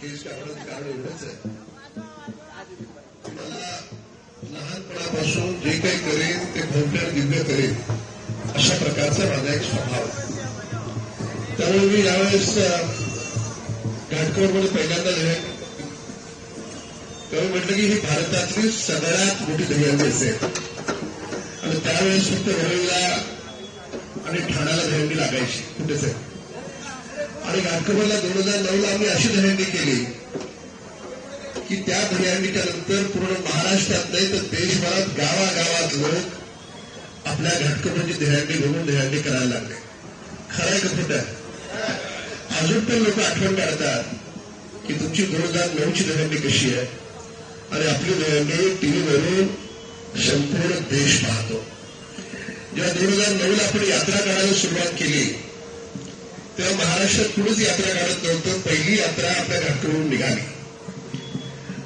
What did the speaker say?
केस टाकण्याचं कारण एवढंच आहे, मला लहानपणापासून जे काही करेन ते भव्य दिव्य करेन अशा प्रकारचा माझा एक स्वभाव आहे. त्यामुळे मी यावेळेस घाटकोपरमध्ये पहिल्यांदा दहीहंडी तेव्हा म्हटलं की ही भारतातली सगळ्यात मोठी दहीहंडी असेल आणि त्यावेळेस फक्त वरळीला आणि ठाण्याला दहीहंडी लागायची कुठेच आहे. आणि घाटकोपरला 2009ला आम्ही अशी दहीहंडी केली की त्या दहीहंडीच्या नंतर पूर्ण महाराष्ट्रात नाही तर देशभरात गावागावात लोक आपल्या घाटकोपरची दहीहंडी घेऊन दहीहंडी करायला लागले. खरं आहे का खोटं आहे? अजून पण लोक आठवण काढतात की तुमची 2009ची दहीहंडी कशी आहे आणि आपली दहीहंडी टीव्हीवरून संपूर्ण देश पाहतो. जेव्हा 2009ला आपण यात्रा काढायला सुरुवात केली तेव्हा महाराष्ट्रात कुणीच यात्रा काढत नव्हतं. पहिली यात्रा आपल्या घाटकोपरवरून निघाली